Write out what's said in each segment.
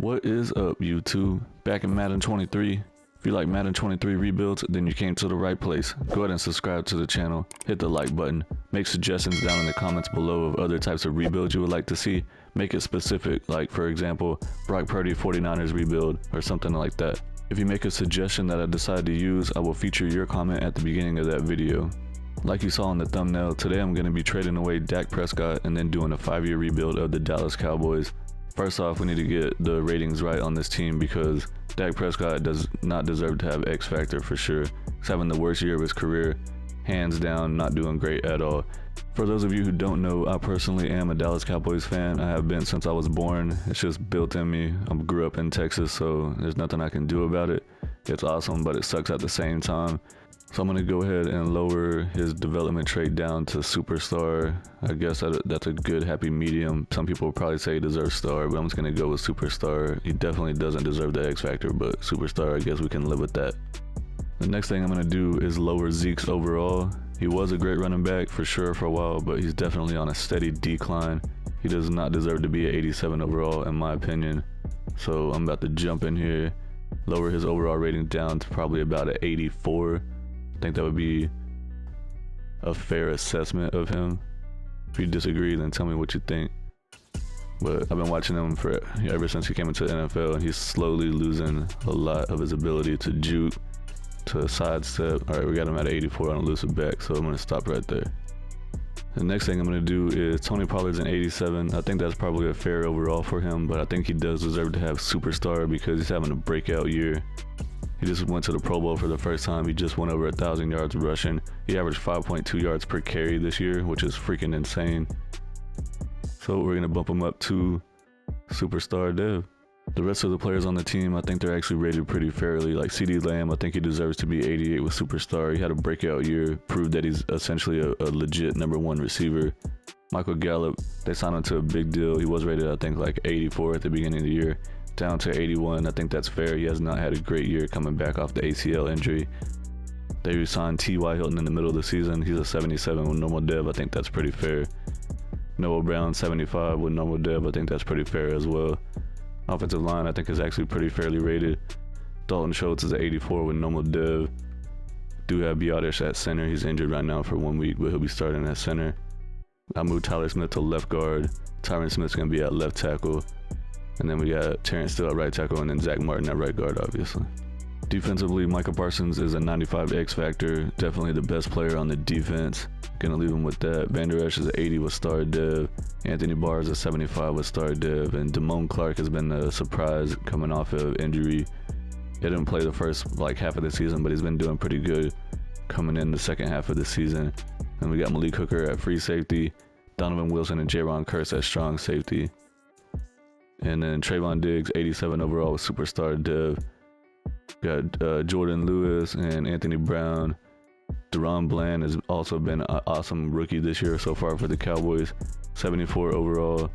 What is up, YouTube? Back in Madden 23. If you like Madden 23 rebuilds, then you came to the right place. Go ahead and subscribe to the channel, hit the like button, make suggestions down in the comments below of other types of rebuilds you would like to see. Make it specific, like for example, Brock Purdy 49ers rebuild or something like that. If you make a suggestion that I decide to use, I will feature your comment at the beginning of that video. Like you saw in the thumbnail, today I'm going to be trading away Dak Prescott and then doing a 5-year rebuild of the Dallas Cowboys. First off, we need to get the ratings right on this team because Dak Prescott does not deserve to have X Factor for sure. He's having the worst year of his career, hands down, not doing great at all. For those of you who don't know, I personally am a Dallas Cowboys fan. I have been since I was born. It's just built in me. I grew up in Texas, so there's nothing I can do about it. It's awesome, but it sucks at the same time. So I'm going to go ahead and lower his development trait down to superstar. I guess that's a good happy medium. Some people will probably say he deserves star, but I'm just going to go with superstar. He definitely doesn't deserve the X Factor, but superstar, I guess we can live with that. The next thing I'm going to do is lower Zeke's overall. He was a great running back for sure for a while, but he's definitely on a steady decline. He does not deserve to be at 87 overall in my opinion. So I'm about to jump in here, lower his overall rating down to probably about an 84. I think that would be a fair assessment of him. If you disagree, then tell me what you think. But I've been watching him for ever since he came into the NFL, and he's slowly losing a lot of his ability to juke, to sidestep. All right, we got him at 84 on elusive back, so I'm gonna stop right there. The next thing I'm gonna do is Tony Pollard's an 87. I think that's probably a fair overall for him, but I think he does deserve to have superstar because he's having a breakout year. He just went to the Pro Bowl for the first time. He just went over 1,000 yards rushing. He averaged 5.2 yards per carry this year, which is freaking insane. So we're gonna bump him up to superstar dev. The rest of the players on the team, I think they're actually rated pretty fairly. Like CeeDee Lamb, I think he deserves to be 88 with superstar. He had a breakout year, proved that he's essentially a legit #1 receiver. Michael Gallup, they signed him to a big deal. He was rated, I think, like 84 at the beginning of the year, down to 81. I think that's fair. He has not had a great year coming back off the ACL injury. They re-signed T.Y. Hilton in the middle of the season. He's a 77 with normal dev. I think that's pretty fair. Noah Brown, 75 with normal dev. I think that's pretty fair as well. Offensive line, I think, is actually pretty fairly rated. Dalton Schultz is an 84 with normal dev. Do have Biotish at center. He's injured right now for 1 week, but he'll be starting at center. I moved Tyler Smith to left guard. Tyron Smith's going to be at left tackle. And then we got Terrence Steele at right tackle, and then Zach Martin at right guard, obviously. Defensively, Micah Parsons is a 95 X Factor. Definitely the best player on the defense. Gonna leave him with that. Van Der Esch is an 80 with star dev. Anthony Barr is a 75 with star dev. And Damone Clark has been a surprise coming off of injury. He didn't play the first half of the season, but he's been doing pretty good coming in the second half of the season. And we got Malik Hooker at free safety. Donovan Wilson and Jaron Kearse at strong safety. And then Trayvon Diggs, 87 overall with superstar dev. Got Jordan Lewis and Anthony Brown. Deron Bland has also been an awesome rookie this year so far for the Cowboys. 74 overall.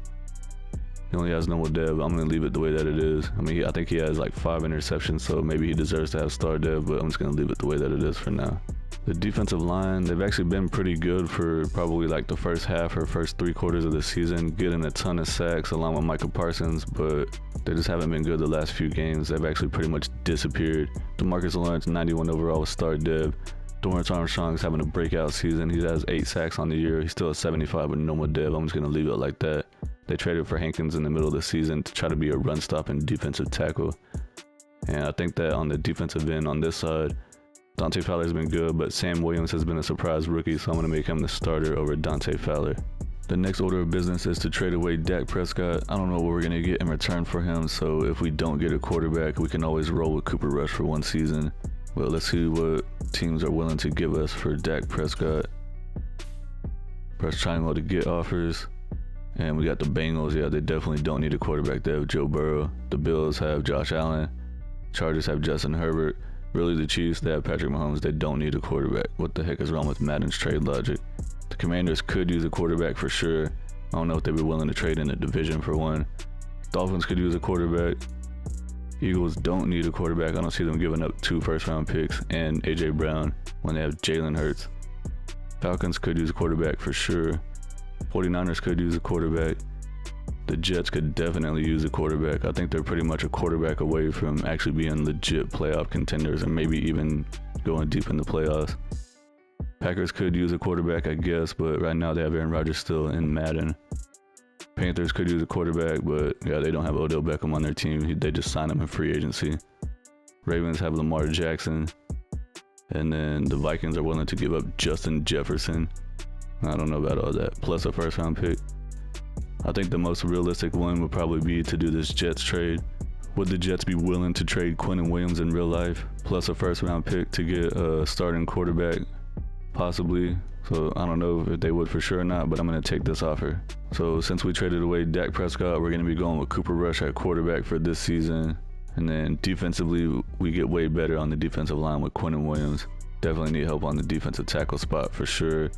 He only has normal dev. I'm going to leave it the way that it is. I mean, I think he has like 5 interceptions, so maybe he deserves to have star dev, but I'm just going to leave it the way that it is for now. The defensive line, they've actually been pretty good for probably like the first half or first 3 quarters of the season, getting a ton of sacks along with Michael Parsons, but they just haven't been good the last few games. They've actually pretty much disappeared. DeMarcus Lawrence, 91 overall with star dev. Dorrance Armstrong's having a breakout season. He has 8 sacks on the year. He's still a 75 with normal dev. I'm just going to leave it like that. They traded for Hankins in the middle of the season to try to be a run-stopping defensive tackle. And I think that on the defensive end on this side, Dante Fowler's been good, but Sam Williams has been a surprise rookie, so I'm going to make him the starter over Dante Fowler. The next order of business is to trade away Dak Prescott. I don't know what we're going to get in return for him, so if we don't get a quarterback, we can always roll with Cooper Rush for 1 season. Well, let's see what teams are willing to give us for Dak Prescott. Press triangle to get offers. And we got the Bengals. Yeah, they definitely don't need a quarterback. They have Joe Burrow. The Bills have Josh Allen. Chargers have Justin Herbert. Really, the Chiefs, they have Patrick Mahomes. They don't need a quarterback. What the heck is wrong with Madden's trade logic? The Commanders could use a quarterback for sure. I don't know if they'd be willing to trade in the division for one. Dolphins could use a quarterback. Eagles don't need a quarterback. I don't see them giving up 2 first-round picks and A.J. Brown when they have Jalen Hurts. Falcons could use a quarterback for sure. 49ers could use a quarterback. The Jets could definitely use a quarterback. I think they're pretty much a quarterback away from actually being legit playoff contenders and maybe even going deep in the playoffs. Packers could use a quarterback, I guess, but right now they have Aaron Rodgers still in Madden. Panthers could use a quarterback, but yeah, they don't have Odell Beckham on their team. They just signed him in free agency. Ravens have Lamar Jackson. And then the Vikings are willing to give up Justin Jefferson. I don't know about all that. Plus a first round pick. I think the most realistic one would probably be to do this Jets trade. Would the Jets be willing to trade Quinnen Williams in real life? Plus a first round pick to get a starting quarterback? Possibly. So I don't know if they would for sure or not, but I'm going to take this offer. So since we traded away Dak Prescott, we're going to be going with Cooper Rush at quarterback for this season. And then defensively, we get way better on the defensive line with Quinnen Williams. Definitely need help on the defensive tackle spot for sure.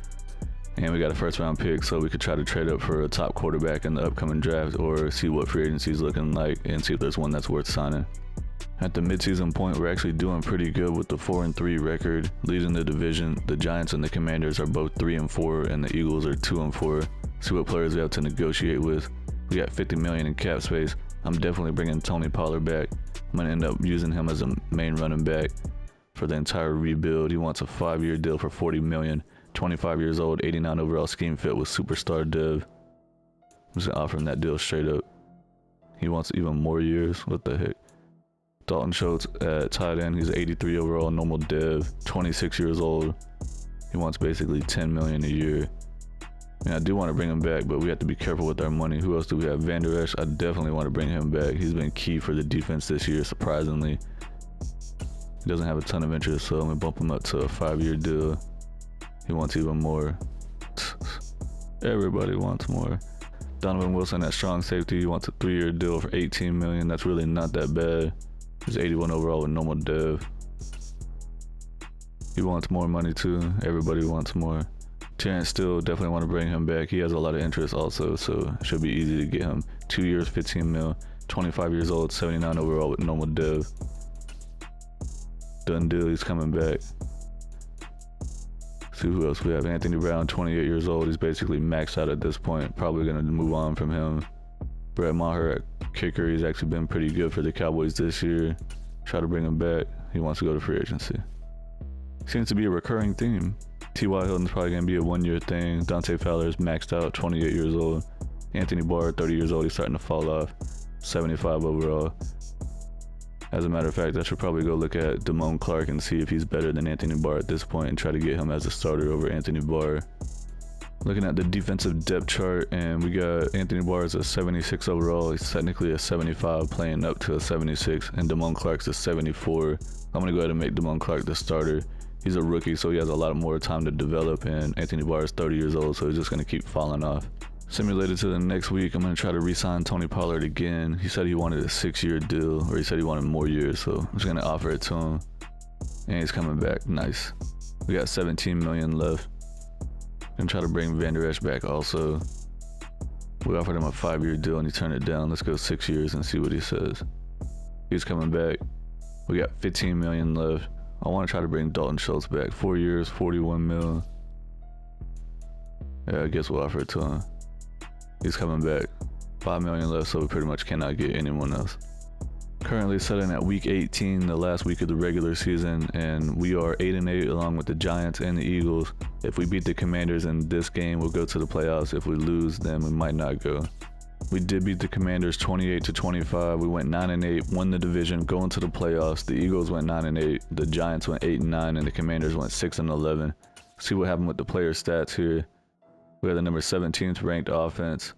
And we got a first round pick, so we could try to trade up for a top quarterback in the upcoming draft or see what free agency is looking like and see if there's one that's worth signing. At the midseason point, we're actually doing pretty good with the 4-3 record, leading the division. The Giants and the Commanders are both 3-4, and the Eagles are 2-4. See what players we have to negotiate with. We got $50 million in cap space. I'm definitely bringing Tony Pollard back. I'm gonna end up using him as a main running back for the entire rebuild. He wants a 5-year deal for $40 million. 25 years old, 89 overall, scheme fit with superstar dev. I'm just gonna offer him that deal straight up. He wants even more years. What the heck? Dalton Schultz at tight end. He's 83 overall, normal dev, 26 years old. He wants basically $10 million a year. And I do want to bring him back, but we have to be careful with our money. Who else do we have? Van Der Esch. I definitely want to bring him back. He's been key for the defense this year, surprisingly. He doesn't have a ton of interest, so I'm gonna bump him up to a 5-year deal. He wants even more. Everybody wants more. Donovan Wilson at strong safety. He wants a 3-year deal for $18 million. That's really not that bad. He's 81 overall with normal dev. He wants more money too. Everybody wants more. Terrence Steele, definitely want to bring him back. He has a lot of interest also, so it should be easy to get him. 2 years, 15 mil. 25 years old, 79 overall with normal dev. Done deal, he's coming back. See who else we have. Anthony Brown, 28 years old. He's basically maxed out at this point. Probably going to move on from him. Brett Maher at kicker. He's actually been pretty good for the Cowboys this year. Try to bring him back. He wants to go to free agency. Seems to be a recurring theme. T.Y. Hilton's probably going to be a 1-year thing. Dante Fowler's maxed out, 28 years old. Anthony Barr, 30 years old. He's starting to fall off. 75 overall. As a matter of fact, I should probably go look at Damone Clark and see if he's better than Anthony Barr at this point and try to get him as a starter over Anthony Barr. Looking at the defensive depth chart, and we got Anthony Barr as a 76 overall. He's technically a 75, playing up to a 76, and Damone Clark's a 74. I'm going to go ahead and make Damone Clark the starter. He's a rookie, so he has a lot more time to develop, and Anthony Barr is 30 years old, so he's just going to keep falling off. Simulated to the next week, I'm going to try to re-sign Tony Pollard again. He said he wanted a 6-year deal, or he said he wanted more years, so I'm just going to offer it to him. And he's coming back. Nice. We got 17 million left. Gonna try to bring Van Der Esch back also. We offered him a 5-year deal and he turned it down. Let's go 6 years and see what he says. He's coming back. We got 15 million left. I want to try to bring Dalton Schultz back. 4 years, 41 mil. Yeah, I guess we'll offer it to him. He's coming back. 5 million left, so we pretty much cannot get anyone else. Currently sitting at week 18, the last week of the regular season, and we are 8-8 along with the Giants and the Eagles. If we beat the Commanders in this game, we'll go to the playoffs. If we lose, then we might not go. We did beat the Commanders 28-25. We went 9-8, won the division, going to the playoffs. The Eagles went 9-8, the Giants went 8-9, and the Commanders went 6-11. See what happened with the player stats here. We had the number 17th ranked offense.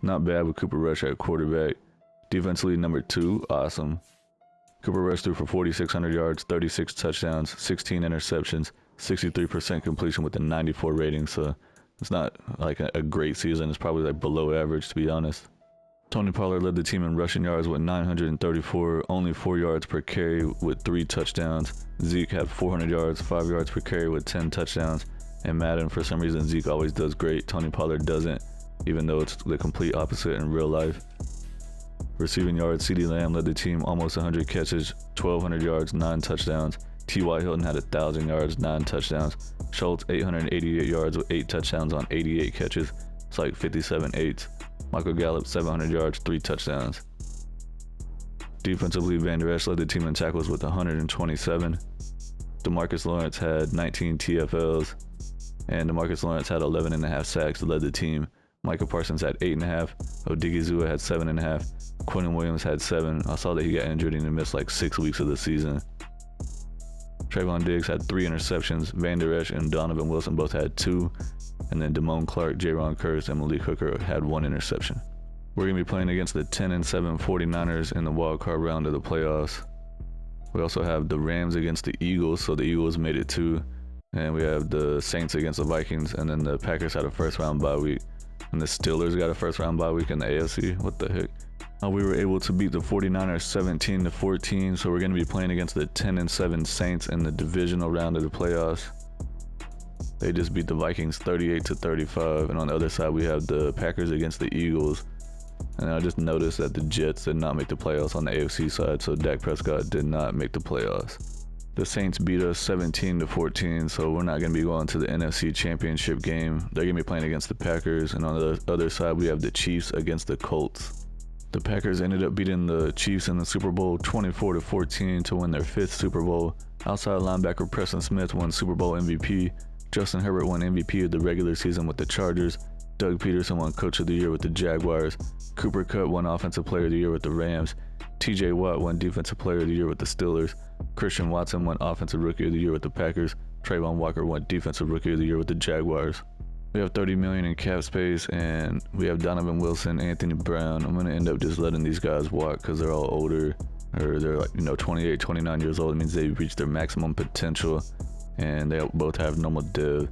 Not bad with Cooper Rush at quarterback. Defensively, number 2, awesome. Cooper Rush threw for 4,600 yards, 36 touchdowns, 16 interceptions, 63% completion with a 94 rating, so it's not like a great season. It's probably like below average, to be honest. Tony Pollard led the team in rushing yards with 934, only 4 yards per carry with 3 touchdowns. Zeke had 400 yards, 5 yards per carry with 10 touchdowns. And Madden, for some reason, Zeke always does great. Tony Pollard doesn't, even though it's the complete opposite in real life. Receiving yards, CeeDee Lamb led the team almost 100 catches, 1,200 yards, 9 touchdowns. T.Y. Hilton had 1,000 yards, 9 touchdowns. Schultz, 888 yards with 8 touchdowns on 88 catches. It's like 57 8s. Michael Gallup, 700 yards, 3 touchdowns. Defensively, Van Der Esch led the team in tackles with 127. DeMarcus Lawrence had 19 TFLs, and DeMarcus Lawrence had 11.5 sacks to lead the team. Micah Parsons had 8.5. Odigizua had 7.5. Quentin Williams had 7. I saw that he got injured and he missed like 6 weeks of the season. Trayvon Diggs had 3 interceptions. Van Der Esch and Donovan Wilson both had 2. And then Damone Clark, Jaron Kearse, and Malik Hooker had 1 interception. We're going to be playing against the 10-7 49ers in the wild card round of the playoffs. We also have the Rams against the Eagles, so the Eagles made it 2. And we have the Saints against the Vikings, and then the Packers had a first round bye week. And the Steelers got a first round bye week in the AFC. What the heck? We were able to beat the 49ers 17-14, so we're going to be playing against the 10-7 Saints in the divisional round of the playoffs. They just beat the Vikings 38-35, and on the other side we have the Packers against the Eagles. And I just noticed that the Jets did not make the playoffs on the AFC side, so Dak Prescott did not make the playoffs. The Saints beat us 17-14, so we're not going to be going to the NFC Championship game. They're going to be playing against the Packers, and on the other side we have the Chiefs against the Colts. The Packers ended up beating the Chiefs in the Super Bowl 24-14 to win their 5th Super Bowl. Outside linebacker Preston Smith won Super Bowl MVP. Justin Herbert won MVP of the regular season with the Chargers. Doug Peterson won Coach of the Year with the Jaguars. Cooper Kupp won Offensive Player of the Year with the Rams. TJ Watt won Defensive Player of the Year with the Steelers. Christian Watson won Offensive Rookie of the Year with the Packers. Trayvon Walker won Defensive Rookie of the Year with the Jaguars. We have $30 million in cap space, and we have Donovan Wilson, Anthony Brown. I'm going to end up just letting these guys walk because they're all older, or they're like 28, 29 years old. It means they've reached their maximum potential, and they both have normal dev.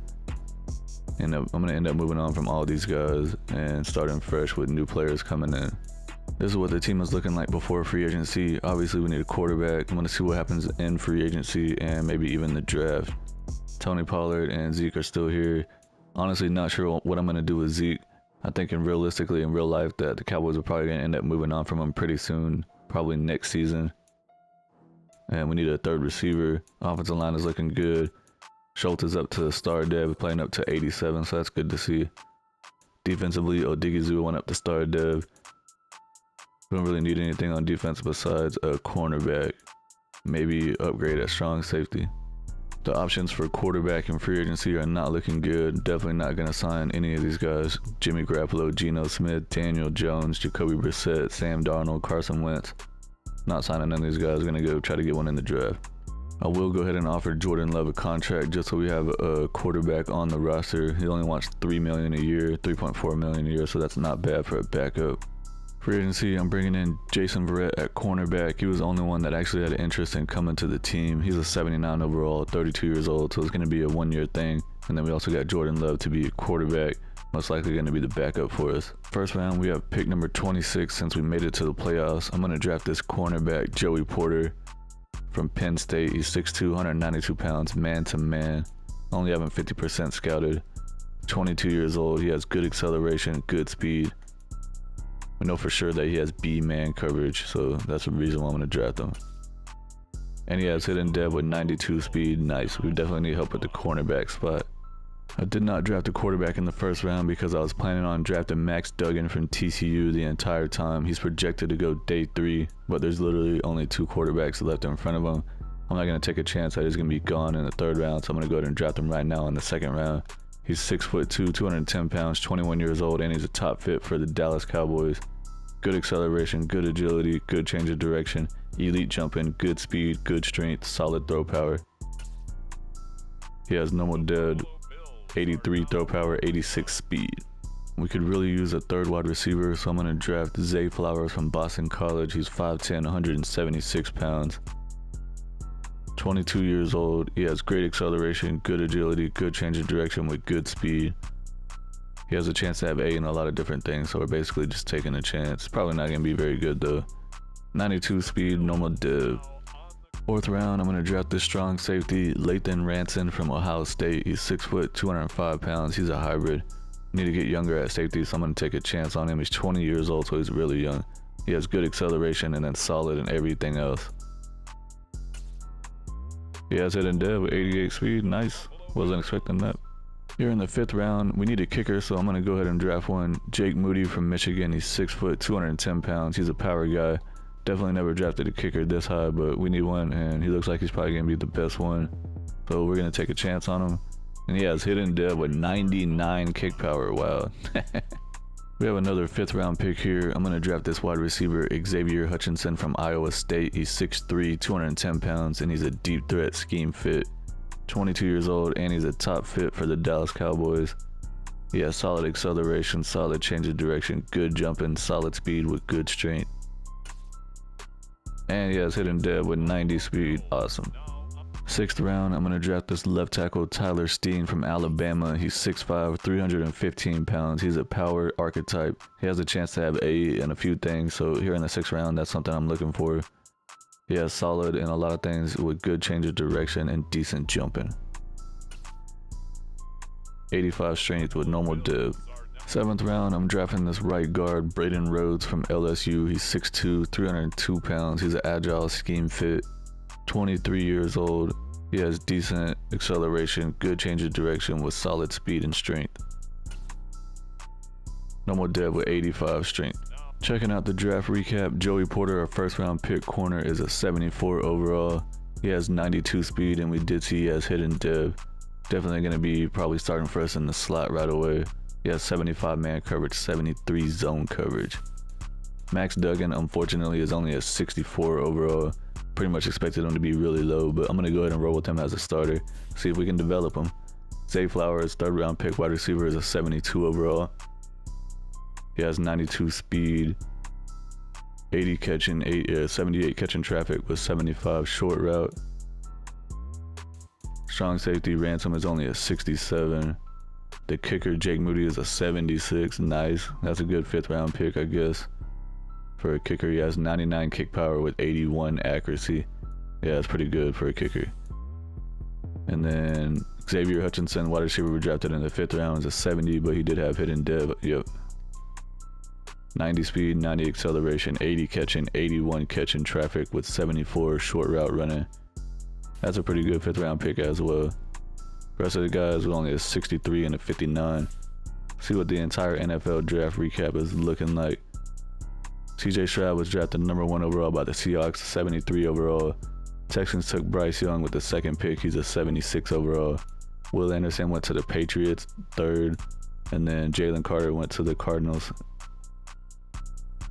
And I'm going to end up moving on from all these guys and starting fresh with new players coming in. This is what the team is looking like before free agency. Obviously, we need a quarterback. I'm going to see what happens in free agency and maybe even the draft. Tony Pollard and Zeke are still here. Honestly, not sure what I'm going to do with Zeke. I'm thinking realistically in real life that the Cowboys are probably going to end up moving on from him pretty soon, probably next season. And we need a third receiver. Offensive line is looking good. Schultz is up to star dev, playing up to 87, so that's good to see. Defensively, Odigizua went up to star dev. We don't really need anything on defense besides a cornerback. Maybe upgrade at strong safety. The options for quarterback and free agency are not looking good. Definitely not going to sign any of these guys. Jimmy Garoppolo, Geno Smith, Daniel Jones, Jacoby Brissett, Sam Darnold, Carson Wentz. Not signing none of these guys. Going to go try to get one in the draft. I will go ahead and offer Jordan Love a contract just so we have a quarterback on the roster. He only wants $3 million a year, $3.4 million a year, so that's not bad for a backup. Free agency, I'm bringing in Jason Verrett at cornerback. He was the only one that actually had an interest in coming to the team. He's a 79 overall, 32 years old, so it's going to be a one-year thing. And then we also got Jordan Love to be a quarterback, most likely going to be the backup for us. First round, we have pick number 26 since we made it to the playoffs. I'm going to draft this cornerback, Joey Porter, from Penn State. He's 6'2", 192 pounds, man-to-man. Only having 50% scouted. 22 years old. He has good acceleration, good speed. We know for sure that he has B-man coverage, so that's the reason why I'm going to draft him. And he has hidden dev with 92 speed. Nice. We definitely need help at the cornerback spot. I did not draft a quarterback in the first round because I was planning on drafting Max Duggan from TCU the entire time. He's projected to go day 3, but there's literally only 2 quarterbacks left in front of him. I'm not going to take a chance that he's going to be gone in the 3rd round, so I'm going to go ahead and draft him right now in the 2nd round. He's 6'2", 210 pounds, 21 years old, and he's a top fit for the Dallas Cowboys. Good acceleration, good agility, good change of direction, elite jumping, good speed, good strength, solid throw power. He has normal dead, 83 throw power, 86 speed. We could really use a 3rd wide receiver, so I'm going to draft Zay Flowers from Boston College. He's 5'10", 176 pounds. 22 years old. He has great acceleration, good agility, good change of direction with good speed. He has a chance to have A in a lot of different things, so we're basically just taking a chance. Probably not going to be very good though. 92 speed, normal div. 4th round, I'm going to draft this strong safety, Lathan Ranson from Ohio State. He's 6 foot, 205 pounds. He's a hybrid. Need to get younger at safety, so I'm going to take a chance on him. He's 20 years old, so he's really young. He has good acceleration and then solid in everything else. He has hidden dev with 88 speed. Nice. Wasn't expecting that. Here in the 5th round, we need a kicker, so I'm going to go ahead and draft one. Jake Moody from Michigan. He's 6 foot, 210 pounds. He's a power guy. Definitely never drafted a kicker this high, but we need one, and he looks like he's probably going to be the best one. So we're going to take a chance on him. And he has hidden dev with 99 kick power. Wow. We have another 5th round pick here. I'm going to draft this wide receiver, Xavier Hutchinson from Iowa State. He's 6'3", 210 pounds, and he's a deep threat scheme fit. 22 years old, and he's a top fit for the Dallas Cowboys. He has solid acceleration, solid change of direction, good jumping, solid speed with good strength. And he has hidden dev with 90 speed. Awesome. 6th round, I'm going to draft this left tackle, Tyler Steen from Alabama. He's 6'5", 315 pounds. He's a power archetype. He has a chance to have A in a few things, so here in the 6th round, that's something I'm looking for. He has solid in a lot of things with good change of direction and decent jumping. 85 strength with normal div. 7th round, I'm drafting this right guard, Braden Rhodes from LSU. He's 6'2", 302 pounds. He's an agile scheme fit. 23 years old. He has decent acceleration, good change of direction with solid speed and strength. Normal dev with 85 strength. Checking out the draft recap, Joey Porter, our 1st round pick corner, is a 74 overall. He has 92 speed, and we did see he has hidden dev. Definitely going to be probably starting for us in the slot right away. He has 75 man coverage, 73 zone coverage. Max Duggan, unfortunately, is only a 64 overall. Pretty much expected him to be really low, but I'm going to go ahead and roll with him as a starter, see if we can develop him. Zay Flowers, 3rd round pick wide receiver, is a 72 overall. He has 92 speed, 80 catching, 78 catching traffic with 75 short route. Strong safety, Ransom is only a 67. The kicker, Jake Moody, is a 76. Nice. That's a good 5th round pick, I guess. For a kicker, he has 99 kick power with 81 accuracy. Yeah, that's pretty good for a kicker. And then Xavier Hutchinson, wide receiver, we drafted in the 5th round, is a 70, but he did have hidden dev. Yep. 90 speed, 90 acceleration, 80 catching, 81 catching traffic with 74 short route running. That's a pretty good 5th round pick as well. The rest of the guys were only a 63 and a 59. See what the entire NFL draft recap is looking like. CJ Stroud was drafted number 1 overall by the Seahawks, 73 overall. Texans took Bryce Young with the 2nd pick. He's a 76 overall. Will Anderson went to the Patriots, 3rd. And then Jalen Carter went to the Cardinals.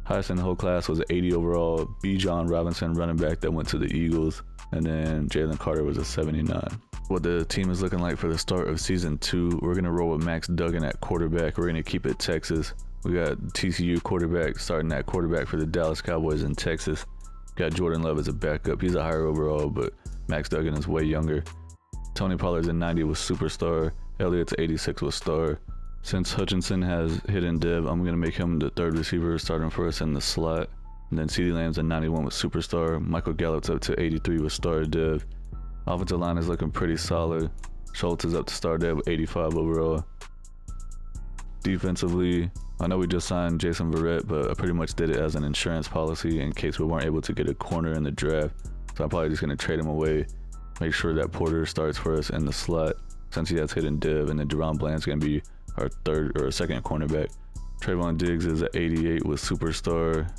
Highest in the whole class was 80 overall. Bijan Robinson, running back, that went to the Eagles. And then Jalen Carter was a 79. What the team is looking like for the start of season 2, we're going to roll with Max Duggan at quarterback. We're going to keep it Texas. We got TCU quarterback starting at quarterback for the Dallas Cowboys in Texas. Got Jordan Love as a backup. He's a higher overall, but Max Duggan is way younger. Tony Pollard's in 90 with superstar. Elliott's 86 with star. Since Hutchinson has hidden dev, I'm going to make him the 3rd receiver starting for us in the slot. And then CeeDee Lamb's in 91 with superstar. Michael Gallup's up to 83 with star dev. Offensive line is looking pretty solid. Schultz is up to star dev with 85 overall. Defensively, I know we just signed Jason Verrett, but I pretty much did it as an insurance policy in case we weren't able to get a corner in the draft. So I'm probably just going to trade him away, make sure that Porter starts for us in the slot since he has hidden dev, and then Deron Bland's going to be our 3rd or 2nd cornerback. Trayvon Diggs is an 88 with superstar.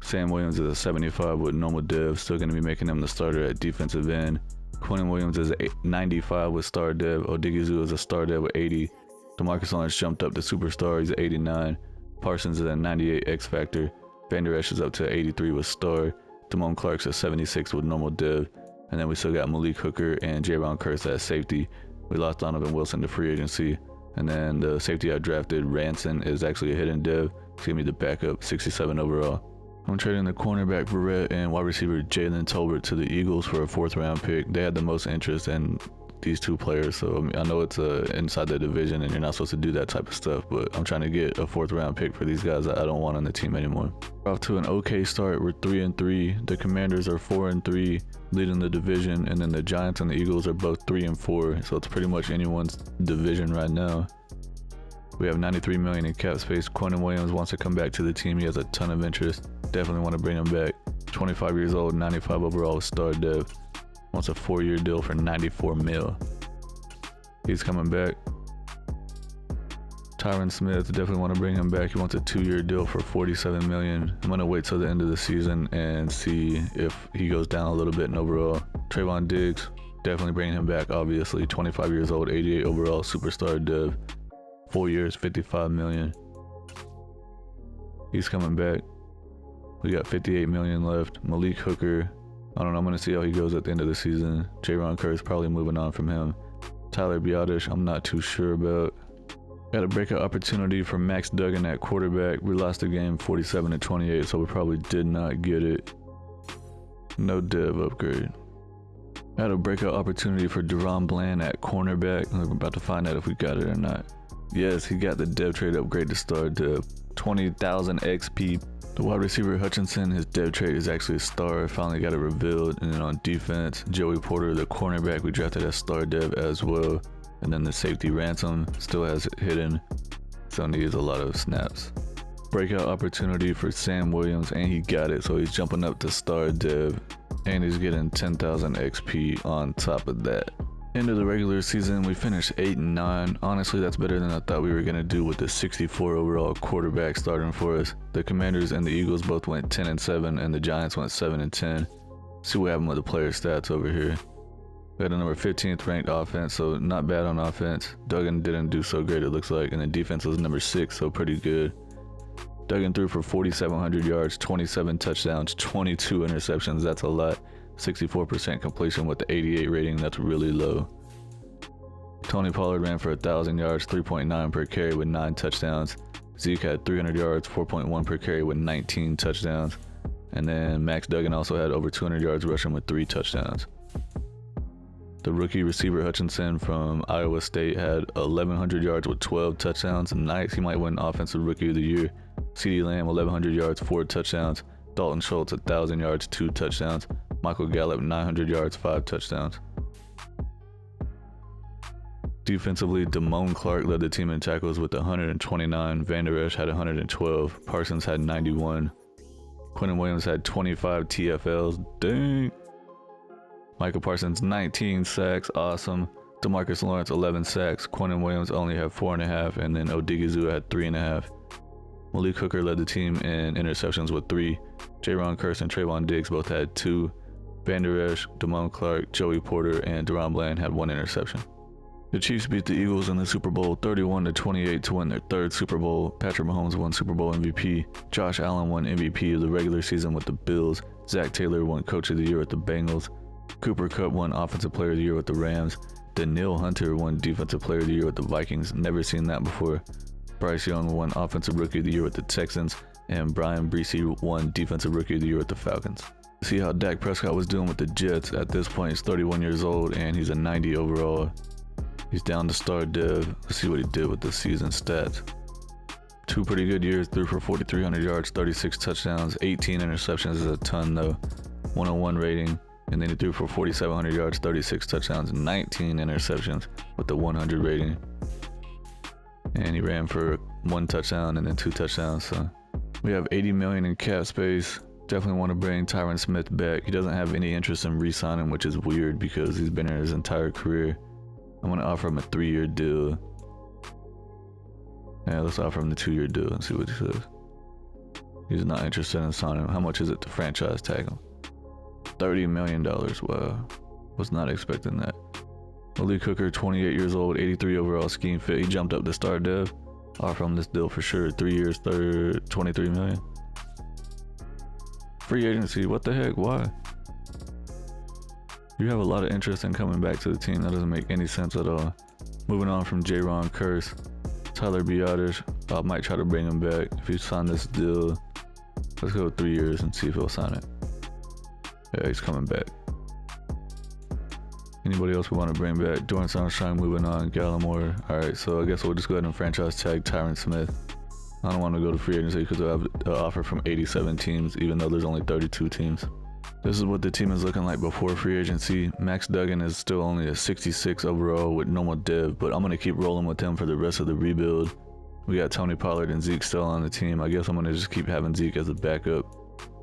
Sam Williams is a 75 with normal dev, still going to be making him the starter at defensive end. Quentin Williams is a 95 with star dev. Odigizue is a star dev with 80. DeMarcus Lawrence jumped up to superstar, he's 89. Parsons is a 98 X Factor. Vander Esch is up to 83 with star. Damone Clark's a 76 with normal div. And then we still got Malik Hooker and Jaron Curse at safety. We lost Donovan Wilson to free agency. And then the safety I drafted, Ranson, is actually a hidden div. He's gonna be the backup, 67 overall. I'm trading the cornerback Verrett and wide receiver Jalen Tolbert to the Eagles for a 4th round pick. They had the most interest in these 2 players, so I know it's inside the division and you're not supposed to do that type of stuff, but I'm trying to get a 4th round pick for these guys that I don't want on the team anymore. We're off to an okay start. We're 3-3. The Commanders are 4-3, leading the division, and then the Giants and the Eagles are both 3-4, so it's pretty much anyone's division right now. We have $93 million in cap space. Quentin Williams wants to come back to the team. He has a ton of interest. Definitely want to bring him back. 25 years old, 95 overall, star dev. Wants a 4-year deal for $94 million. He's coming back. Tyron Smith, definitely want to bring him back. He wants a 2-year deal for $47 million. I'm going to wait till the end of the season and see if he goes down a little bit in overall. Trayvon Diggs, definitely bringing him back, obviously. 25 years old, 88 overall, superstar dev. 4 years, $55 million. He's coming back. We got $58 million left. Malik Hooker, I don't know, I'm going to see how he goes at the end of the season. Jaron Curse probably moving on from him. Tyler Biadasz, I'm not too sure about. Got a breakout opportunity for Max Duggan at quarterback. We lost the game 47-28, so we probably did not get it. No dev upgrade. Got a breakout opportunity for Deron Bland at cornerback. We're about to find out if we got it or not. Yes, he got the dev trade upgrade to star dev. 20,000 XP. The wide receiver Hutchinson, his dev trade is actually a star. Finally got it revealed. And then on defense, Joey Porter, the cornerback, we drafted as star dev as well. And then the safety Ransom still has it hidden, so needs a lot of snaps. Breakout opportunity for Sam Williams, and he got it, so he's jumping up to star dev, and he's getting 10,000 XP on top of that. End of the regular season, we finished 8-9. Honestly, that's better than I thought we were going to do with the 64 overall quarterback starting for us. The Commanders and the Eagles both went 10-7, and the Giants went 7-10. See what happened with the player stats over here. We had a number 15th ranked offense, so not bad on offense. Duggan didn't do so great, it looks like, and the defense was number 6, so pretty good. Duggan threw for 4,700 yards, 27 touchdowns, 22 interceptions. That's a lot. 64% completion with the 88 rating. That's really low. Tony Pollard ran for 1,000 yards, 3.9 per carry with 9 touchdowns. Zeke had 300 yards, 4.1 per carry with 19 touchdowns. And then Max Duggan also had over 200 yards rushing with 3 touchdowns. The rookie receiver Hutchinson from Iowa State had 1,100 yards with 12 touchdowns. Nice, he might win Offensive Rookie of the Year. CeeDee Lamb, 1,100 yards, 4 touchdowns. Dalton Schultz, 1,000 yards, 2 touchdowns. Michael Gallup, 900 yards, 5 touchdowns. Defensively, Damone Clark led the team in tackles with 129. Van Der Esch had 112. Parsons had 91. Quentin Williams had 25 TFLs. Dang. Michael Parsons, 19 sacks. Awesome. DeMarcus Lawrence, 11 sacks. Quentin Williams only had 4.5. And then Odigizua had 3.5. Malik Hooker led the team in interceptions with 3. Jaron Curse and Trayvon Diggs both had 2. Van Der Esch, Damone Clark, Joey Porter, and Deron Bland had 1 interception. The Chiefs beat the Eagles in the Super Bowl 31-28 to win their 3rd Super Bowl. Patrick Mahomes won Super Bowl MVP. Josh Allen won MVP of the regular season with the Bills. Zach Taylor won Coach of the Year with the Bengals. Cooper Kupp won Offensive Player of the Year with the Rams. Daniil Hunter won Defensive Player of the Year with the Vikings. Never seen that before. Bryce Young won Offensive Rookie of the Year with the Texans. And Brian Bresee won Defensive Rookie of the Year with the Falcons. See how Dak Prescott was doing with the Jets. At this point, he's 31 years old and he's a 90 overall. He's down to star dev. Let's see what he did with the season stats. 2 pretty good years, threw for 4,300 yards, 36 touchdowns, 18 interceptions is a ton though. 101 rating, and then he threw for 4,700 yards, 36 touchdowns, 19 interceptions with the 100 rating. And he ran for 1 touchdown and then 2 touchdowns. So we have $80 million in cap space. Definitely want to bring Tyron Smith back. He doesn't have any interest in re-signing, which is weird because he's been here his entire career. I'm going to offer him a 3-year deal. Yeah, let's offer him the 2-year deal and see what he says. He's not interested in signing him. How much is it to franchise tag him? $30 million. Wow. Was not expecting that. Malik Hooker, 28 years old, 83 overall scheme fit. He jumped up to star dev. Offer him this deal for sure. 3 years, 23 million. Free agency, what the heck? Why? You have a lot of interest in coming back to the team. That doesn't make any sense at all. Moving on from Jaron Curse. Tyler Biadasz, I might try to bring him back. If you sign this deal, let's go 3 years and see if he'll sign it. Yeah, he's coming back. Anybody else we want to bring back? Dorrance Armstrong, moving on. Gallimore. Alright, so I guess we'll just go ahead and franchise tag Tyron Smith. I don't want to go to free agency because I have an offer from 87 teams, even though there's only 32 teams. This is what the team is looking like before free agency. Max Duggan is still only a 66 overall with normal dev, but I'm going to keep rolling with him for the rest of the rebuild. We got Tony Pollard and Zeke still on the team. I guess I'm going to just keep having Zeke as a backup.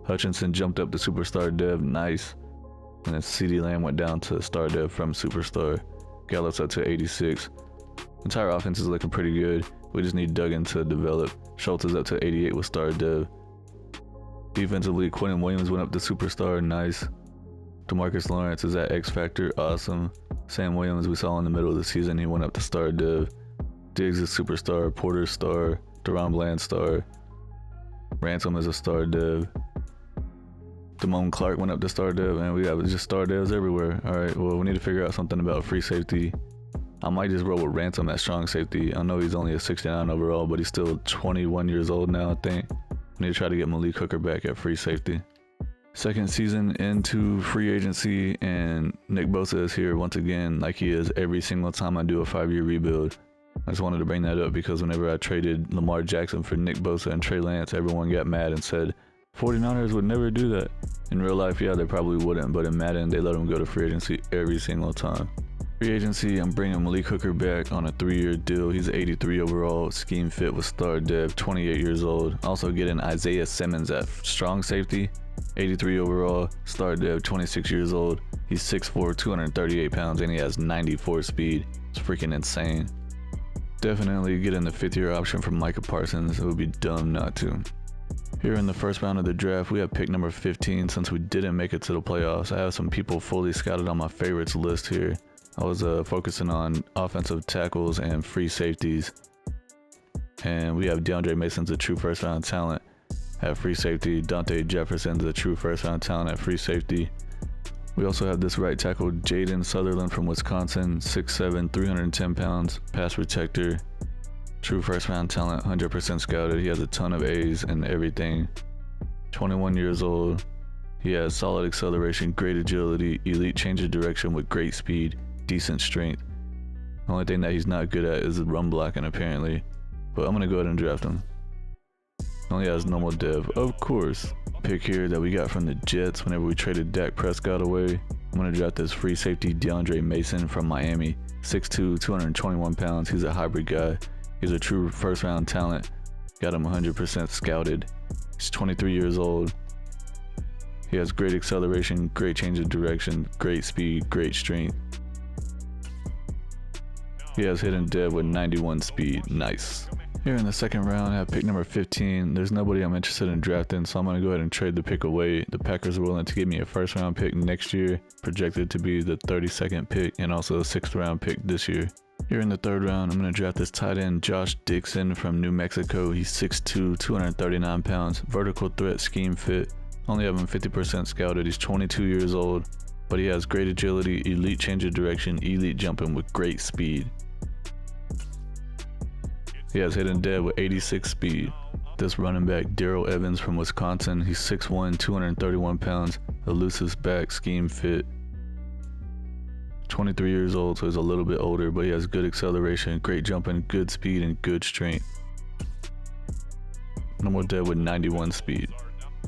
Hutchinson jumped up to superstar dev, nice. And then CeeDee Lamb went down to star dev from superstar. Gallup's up to 86. Entire offense is looking pretty good. We just need Duggan to develop. Schultz is up to 88 with star dev. Defensively, Quentin Williams went up to superstar, nice. DeMarcus Lawrence is at X Factor, awesome. Sam Williams we saw in the middle of the season, he went up to star dev. Diggs is superstar, Porter star, Deron Bland star. Ransom is a star dev. Damone Clark went up to star dev, and we have just star devs everywhere. Alright, well, we need to figure out something about free safety. I might just roll with Ransom at strong safety. I know he's only a 69 overall, but he's still 21 years old now, I think. We need to try to get Malik Hooker back at free safety. Second season into free agency, and Nick Bosa is here once again, like he is every single time I do a 5-year rebuild. I just wanted to bring that up because whenever I traded Lamar Jackson for Nick Bosa and Trey Lance, everyone got mad and said 49ers would never do that. In real life, yeah, they probably wouldn't, but in Madden, they let him go to free agency every single time. Free agency, I'm bringing Malik Hooker back on a 3-year deal. He's 83 overall, scheme fit with star dev, 28 years old. Also getting Isaiah Simmons at strong safety, 83 overall, star dev, 26 years old. He's 6'4", 238 pounds, and he has 94 speed. It's freaking insane. Definitely getting the 5th-year option from Micah Parsons. It would be dumb not to. Here in the first round of the draft, we have pick number 15 since we didn't make it to the playoffs. I have some people fully scouted on my favorites list here. I was focusing on offensive tackles and free safeties. And we have DeAndre Mason's a true first round talent at free safety. Dante Jefferson's a true first round talent at free safety. We also have this right tackle, Jaden Sutherland from Wisconsin, 6'7", 310 pounds, pass protector. True first round talent, 100% scouted. He has a ton of A's and everything. 21 years old. He has solid acceleration, great agility, elite change of direction with great speed, decent strength. The only thing that he's not good at is run blocking apparently, but I'm going to go ahead and draft him. Only has normal dev, of course. Pick here that we got from the Jets whenever we traded Dak Prescott away. I'm going to draft this free safety DeAndre Mason from Miami, 6'2", 221 pounds. He's a hybrid guy. He's a true first round talent. Got him 100% scouted. He's 23 years old. He has great acceleration, great change of direction, great speed, great strength. He has hidden dev with 91 speed. Nice. Here in the second round, I have pick number 15. There's nobody I'm interested in drafting, so I'm going to go ahead and trade the pick away. The Packers are willing to give me a first round pick next year, projected to be the 32nd pick, and also a 6th round pick this year. Here in the third round, I'm going to draft this tight end, Josh Dixon from New Mexico. He's 6'2", 239 pounds, vertical threat, scheme fit. Only have him 50% scouted. He's 22 years old, but he has great agility, elite change of direction, elite jumping with great speed. He has hidden dev with 86 speed. This running back, Darrell Evans from Wisconsin. He's 6'1", 231 pounds, elusive back, scheme fit. 23 years old, so he's a little bit older, but he has good acceleration, great jumping, good speed, and good strength. Normal dev with 91 speed.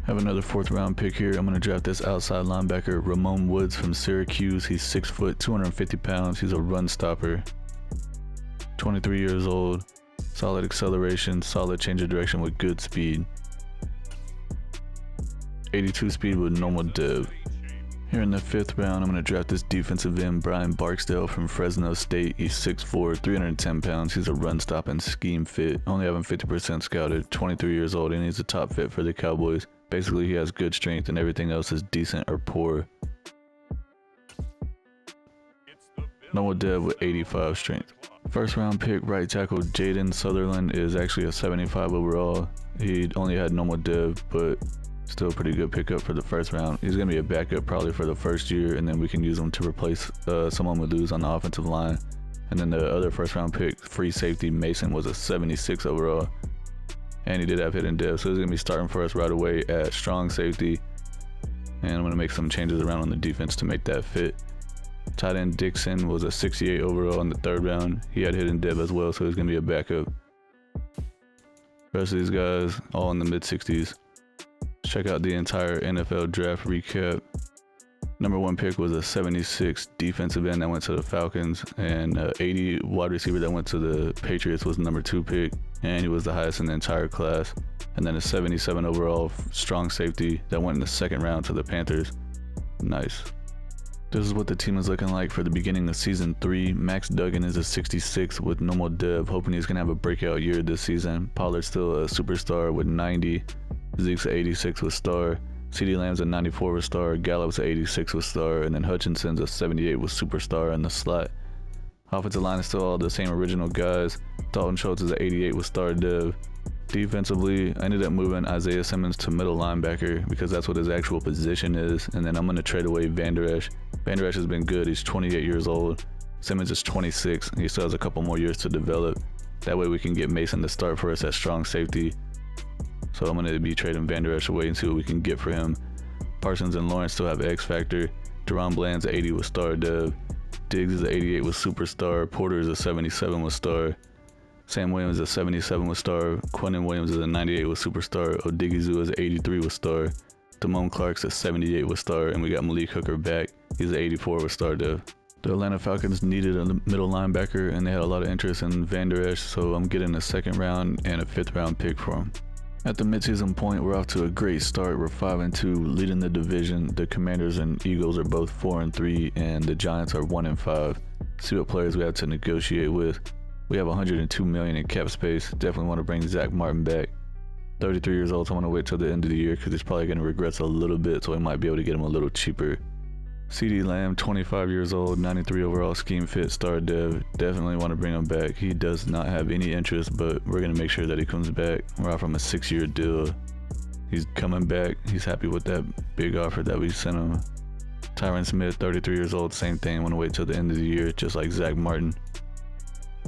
Have another 4th round pick here. I'm going to draft this outside linebacker, Ramon Woods from Syracuse. He's 6 foot, 250 pounds. He's a run stopper. 23 years old. Solid acceleration, solid change of direction with good speed. 82 speed with normal dev. Here in the 5th round, I'm going to draft this defensive end, Brian Barksdale from Fresno State. He's 6'4", 310 pounds. He's a run-stopping scheme fit. Only having 50% scouted, 23 years old, and he's a top fit for the Cowboys. Basically, he has good strength and everything else is decent or poor. Normal dev with 85 strength. First round pick, right tackle Jaden Sutherland is actually a 75 overall. He only had normal dev, but still a pretty good pickup for the first round. He's going to be a backup probably for the first year, and then we can use him to replace someone we lose on the offensive line. And then the other first round pick, free safety Mason, was a 76 overall. And he did have hidden dev, so he's going to be starting for us right away at strong safety. And I'm going to make some changes around on the defense to make that fit. Tight end Dixon was a 68 overall in the 3rd round. He had hidden dev as well, so he's going to be a backup. The rest of these guys, all in the mid-60s. Check out the entire NFL draft recap. Number 1 pick was a 76 defensive end that went to the Falcons, and 80 wide receiver that went to the Patriots was the number 2 pick, and he was the highest in the entire class. And then a 77 overall strong safety that went in the 2nd round to the Panthers. Nice. This is what the team is looking like for the beginning of season 3. Max Duggan is a 66 with normal dev, hoping he's going to have a breakout year this season. Pollard's still a superstar with 90. Zeke's a 86 with star. CeeDee Lamb's a 94 with star. Gallup's a 86 with star. And then Hutchinson's a 78 with superstar in the slot. Offensive line is still all the same original guys. Dalton Schultz is an 88 with star dev. Defensively, I ended up moving Isaiah Simmons to middle linebacker because that's what his actual position is. And then I'm going to trade away Van Der Esch. Van Der Esch has been good. He's 28 years old. Simmons is 26. He still has a couple more years to develop. That way we can get Mason to start for us at strong safety. So I'm going to be trading Van Der Esch away and see what we can get for him. Parsons and Lawrence still have X Factor. Deron Bland's a 80 with star dev. Diggs is a 88 with superstar. Porter is a 77 with star. Sam Williams is a 77 with star. Quentin Williams is a 98 with superstar. Odigizua is an 83 with star. Damone Clark's a 78 with star. And we got Malik Hooker back. He's an 84 with star dev. The Atlanta Falcons needed a middle linebacker and they had a lot of interest in Van Der Esch, so I'm getting a 2nd round and a 5th round pick for him. At the midseason point, we're off to a great start. We're 5-2, leading the division. The Commanders and Eagles are both 4-3, and the Giants are 1-5. See what players we have to negotiate with. We have $102 million in cap space. Definitely want to bring Zach Martin back. 33 years old, so I want to wait till the end of the year because he's probably going to regress a little bit, so we might be able to get him a little cheaper. CeeDee Lamb, 25 years old, 93 overall scheme fit, star dev. Definitely want to bring him back. He does not have any interest, but we're going to make sure that he comes back. We're offering him a 6-year deal. He's coming back. He's happy with that big offer that we sent him. Tyron Smith, 33 years old, same thing. Want to wait till the end of the year, just like Zach Martin.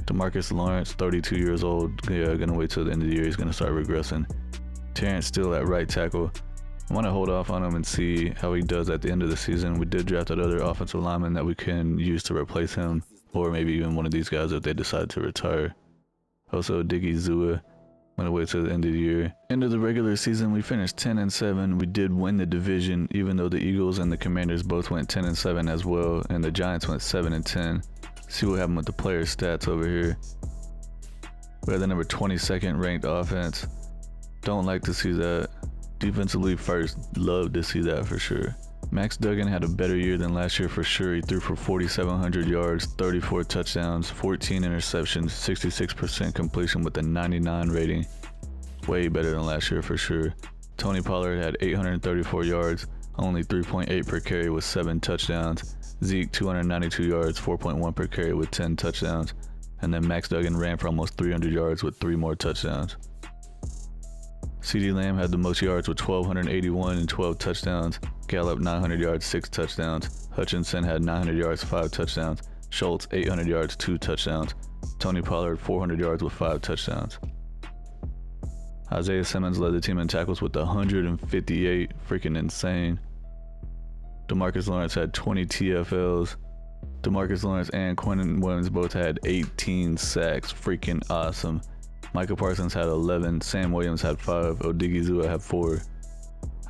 Demarcus Lawrence, 32 years old. Yeah, going to wait till the end of the year. He's going to start regressing. Terrence Steele at right tackle. I want to hold off on him and see how he does at the end of the season. We did draft another offensive lineman that we can use to replace him, or maybe even one of these guys if they decide to retire. Also, Odigizua. I'm going to wait till the end of the year. End of the regular season, we finished 10-7. We did win the division, even though the Eagles and the Commanders both went 10-7 as well, and the Giants went 7-10. See what happened with the player stats over here. We had the number 22nd ranked offense. Don't like to see that. Defensively first, love to see that for sure. Max Duggan had a better year than last year for sure. He threw for 4,700 yards, 34 touchdowns, 14 interceptions, 66% completion with a 99 rating. Way better than last year for sure. Tony Pollard had 834 yards, only 3.8 per carry with 7 touchdowns. Zeke 292 yards, 4.1 per carry with 10 touchdowns. And then Max Duggan ran for almost 300 yards with 3 more touchdowns. CeeDee Lamb had the most yards with 1,281 and 12 touchdowns. Gallup 900 yards, 6 touchdowns. Hutchinson had 900 yards, 5 touchdowns. Schultz 800 yards, 2 touchdowns. Tony Pollard 400 yards with 5 touchdowns. Isaiah Simmons led the team in tackles with 158, freaking insane. Demarcus Lawrence had 20 TFLs. Demarcus Lawrence and Quentin Williams both had 18 sacks, freaking awesome. Micah Parsons had 11, Sam Williams had 5, Odigizua had 4.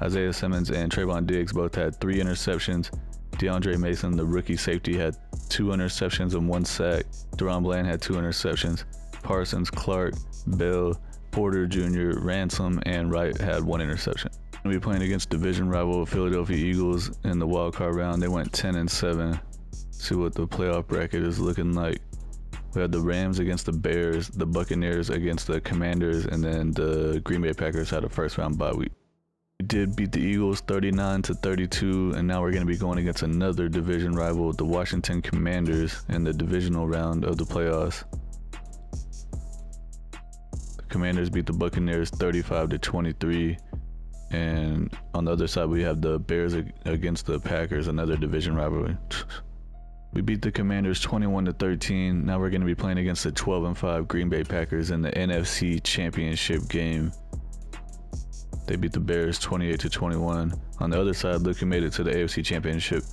Isaiah Simmons and Trayvon Diggs both had 3 interceptions. DeAndre Mason, the rookie safety, had 2 interceptions and 1 sack. Deron Bland had 2 interceptions. Parsons, Clark, Bell, Porter Jr., Ransom, and Wright had 1 interception. We'll be playing against division rival Philadelphia Eagles in the wild card round. They went 10-7. See what the playoff bracket is looking like. We had the Rams against the Bears, the Buccaneers against the Commanders, and then the Green Bay Packers had a first round bye week. We did beat the Eagles 39-32, and now we're going to be going against another division rival, the Washington Commanders, in the divisional round of the playoffs. The Commanders beat the Buccaneers 35-23, and on the other side we have the Bears against the Packers, another division rivalry. We beat the Commanders 21-13. Now we're going to be playing against the 12-5 Green Bay Packers in the NFC Championship game. They beat the Bears 28-21. On the other side, look who made it to the AFC Championship.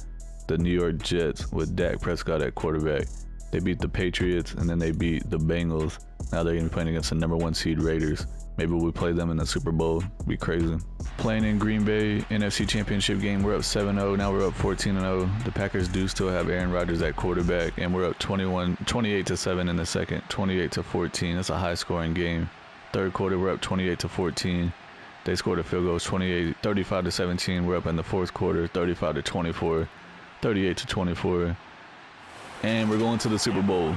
The New York Jets with Dak Prescott at quarterback. They beat the Patriots and then they beat the Bengals. Now they're going to be playing against the number 1 seed Raiders. Maybe we play them in the Super Bowl. Be crazy. Playing in Green Bay, NFC Championship game, we're up 7-0. Now we're up 14-0. The Packers do still have Aaron Rodgers at quarterback, and we're up 28-7 in the second, 28-14. That's a high-scoring game. Third quarter, we're up 28-14. They scored a field goal, 35-17. We're up in the fourth quarter, 35-24. 38-24. And we're going to the Super Bowl.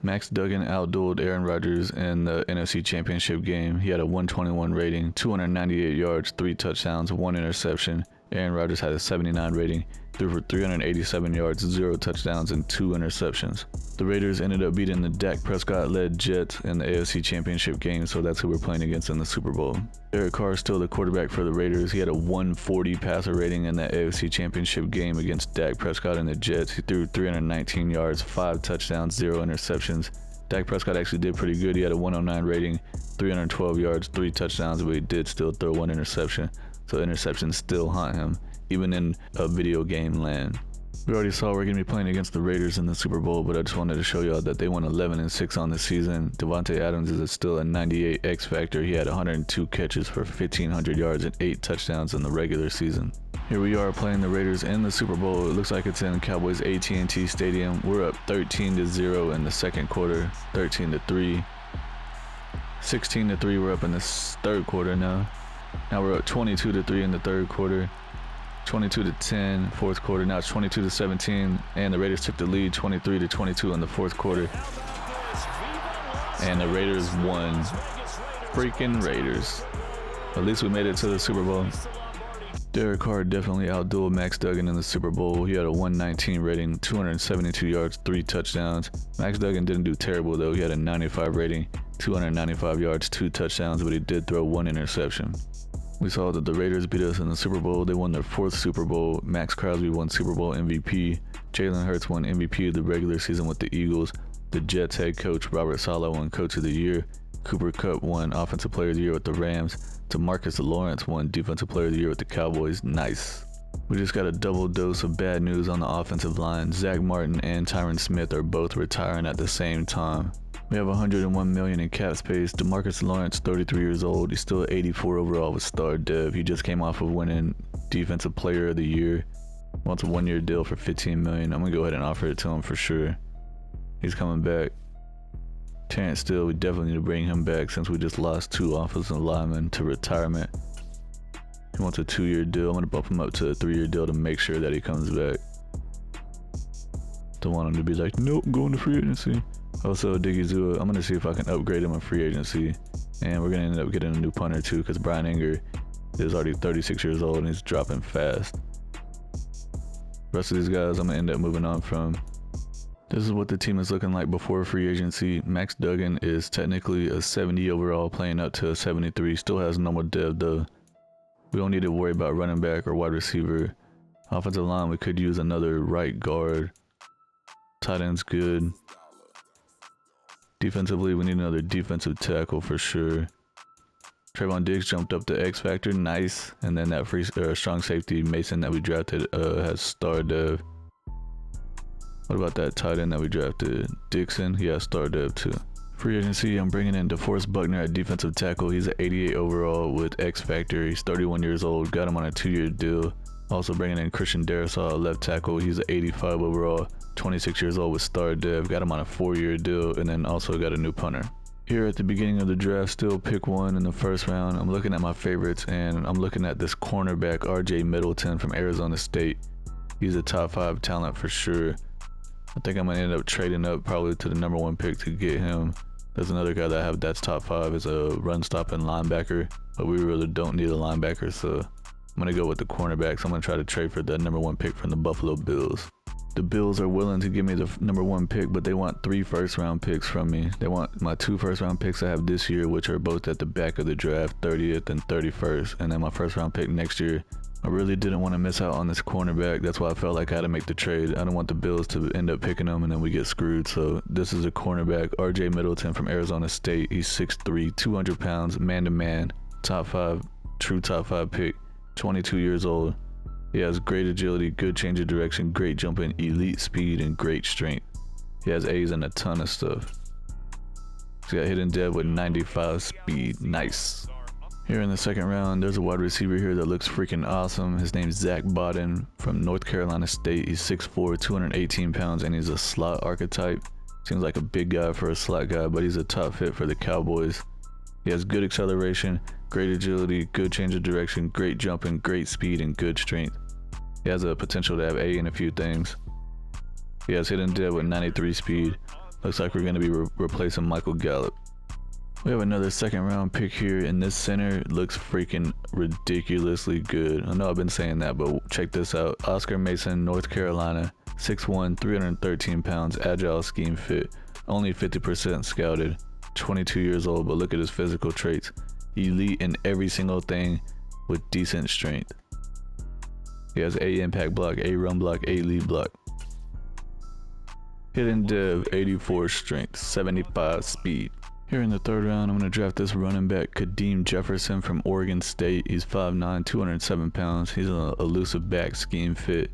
Max Duggan outdueled Aaron Rodgers in the NFC Championship game. He had a 121 rating, 298 yards, 3 touchdowns, 1 interception. Aaron Rodgers had a 79 rating, threw for 387 yards, 0 touchdowns, and 2 interceptions. The Raiders ended up beating the Dak Prescott-led Jets in the AFC Championship game, so that's who we're playing against in the Super Bowl. Derek Carr is still the quarterback for the Raiders. He had a 140 passer rating in that AFC Championship game against Dak Prescott and the Jets. He threw 319 yards, 5 touchdowns, 0 interceptions. Dak Prescott actually did pretty good. He had a 109 rating, 312 yards, 3 touchdowns, but he did still throw 1 interception. So interceptions still haunt him, even in a video game land. We already saw we're going to be playing against the Raiders in the Super Bowl, but I just wanted to show y'all that they went 11-6 on the season. Devontae Adams is still a 98 X Factor. He had 102 catches for 1,500 yards and 8 touchdowns in the regular season. Here we are playing the Raiders in the Super Bowl. It looks like it's in Cowboys AT&T Stadium. We're up 13-0 in the second quarter, 13-3. 16-3, we're up in the third quarter now. Now we're up 22-3 in the third quarter. 22-10 fourth quarter. Now it's 22-17, and the Raiders took the lead 23-22 in the fourth quarter. And the Raiders won. Freaking Raiders. At least we made it to the Super Bowl. Derek Carr definitely outdueled Max Duggan in the Super Bowl. He had a 119 rating, 272 yards, 3 touchdowns. Max Duggan didn't do terrible though. He had a 95 rating, 295 yards, 2 touchdowns, but he did throw 1 interception. We saw that the Raiders beat us in the Super Bowl. They won their 4th Super Bowl. Max Crosby won Super Bowl MVP. Jalen Hurts won MVP of the regular season with the Eagles. The Jets head coach Robert Saleh won Coach of the Year. Cooper Kupp won Offensive Player of the Year with the Rams. DeMarcus Lawrence won Defensive Player of the Year with the Cowboys. Nice. We just got a double dose of bad news on the offensive line. Zach Martin and Tyron Smith are both retiring at the same time. We have $101 million in cap space. DeMarcus Lawrence, 33 years old. He's still 84 overall with star dev. He just came off of winning Defensive Player of the Year. Wants a 1-year deal for $15 million. I'm gonna go ahead and offer it to him for sure. He's coming back. Terrence Steele, we definitely need to bring him back since we just lost 2 offensive linemen to retirement. He wants a 2-year deal. I'm gonna bump him up to a 3-year deal to make sure that he comes back. Don't want him to be like, nope, I'm going to free agency. Also, Diggy Zua, I'm going to see if I can upgrade him in free agency. And we're going to end up getting a new punter too, because Brian Inger is already 36 years old and he's dropping fast. The rest of these guys I'm going to end up moving on from. This is what the team is looking like before free agency. Max Duggan is technically a 70 overall, playing up to a 73. Still has normal dev though. We don't need to worry about running back or wide receiver. Offensive line, we could use another right guard. Tight end's good. Defensively, we need another defensive tackle for sure. Trayvon Diggs jumped up to X Factor, nice. And then that strong safety Mason that we drafted has star dev. What about that tight end that we drafted? Dixon, he has star dev too. Free agency, I'm bringing in DeForest Buckner at defensive tackle. He's an 88 overall with X Factor. He's 31 years old, got him on a 2-year deal. Also bringing in Christian Darrisaw at left tackle. He's an 85 overall, 26 years old with star dev. Got him on a 4-year deal, and then also got a new punter. Here at the beginning of the draft, still pick 1 in the first round. I'm looking at my favorites, and I'm looking at this cornerback, RJ Middleton from Arizona State. He's a top 5 talent for sure. I think I'm gonna end up trading up probably to the number 1 pick to get him. There's another guy that I have that's top 5 is a run stopping linebacker, but we really don't need a linebacker, so I'm gonna go with the cornerbacks. I'm gonna try to trade for the number 1 pick from the Buffalo Bills. The Bills are willing to give me the number 1 pick, but they want 3 first-round picks from me. They want my 2 first-round picks I have this year, which are both at the back of the draft, 30th and 31st, and then my first-round pick next year. I really didn't want to miss out on this cornerback. That's why I felt like I had to make the trade. I don't want the Bills to end up picking him and then we get screwed. So this is a cornerback, RJ Middleton from Arizona State. He's 6'3", 200 pounds, man-to-man, top 5, true top 5 pick, 22 years old. He has great agility, good change of direction, great jumping, elite speed, and great strength. He has A's and a ton of stuff. He's got hidden dev with 95 speed, nice. Here in the second round, there's a wide receiver here that looks freaking awesome. His name's Zach Bodden from North Carolina State. He's 6'4", 218 pounds, and he's a slot archetype. Seems like a big guy for a slot guy, but he's a top fit for the Cowboys. He has good acceleration, great agility, good change of direction, great jumping, great speed, and good strength. He has a potential to have A in a few things. He has hit and dead with 93 speed. Looks like we're going to be replacing Michael Gallup. We have another second round pick here, and this center looks freaking ridiculously good. I know I've been saying that, but check this out. Oscar Mason, North Carolina, 6'1", 313 pounds, agile, scheme fit, only 50% scouted, 22 years old, but look at his physical traits. Elite in every single thing with decent strength. He has A impact block, A run block, A lead block. Hidden dev, 84 strength, 75 speed. Here in the third round, I'm going to draft this running back, Kadeem Jefferson from Oregon State. He's 5'9", 207 pounds. He's an elusive back, scheme fit,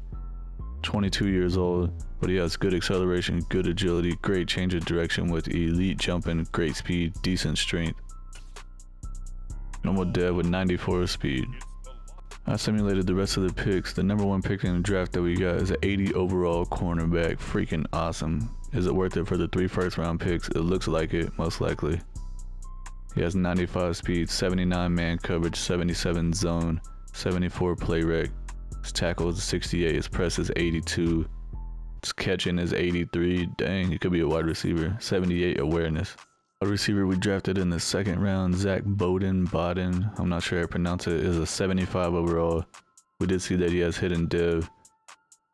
22 years old, but he has good acceleration, good agility, great change of direction with elite jumping, great speed, decent strength. Normal dev with 94 speed. I simulated the rest of the picks. The number one pick in the draft that we got is an 80 overall cornerback. Freaking awesome. Is it worth it for the 3 first round picks? It looks like it, most likely. He has 95 speed, 79 man coverage, 77 zone, 74 play rec. His tackle is 68, his press is 82. His catching is 83. Dang, he could be a wide receiver. 78 awareness. Wide receiver we drafted in the second round, Zach Bowden, I'm not sure how to pronounce it, is a 75 overall. We did see that he has hidden dev.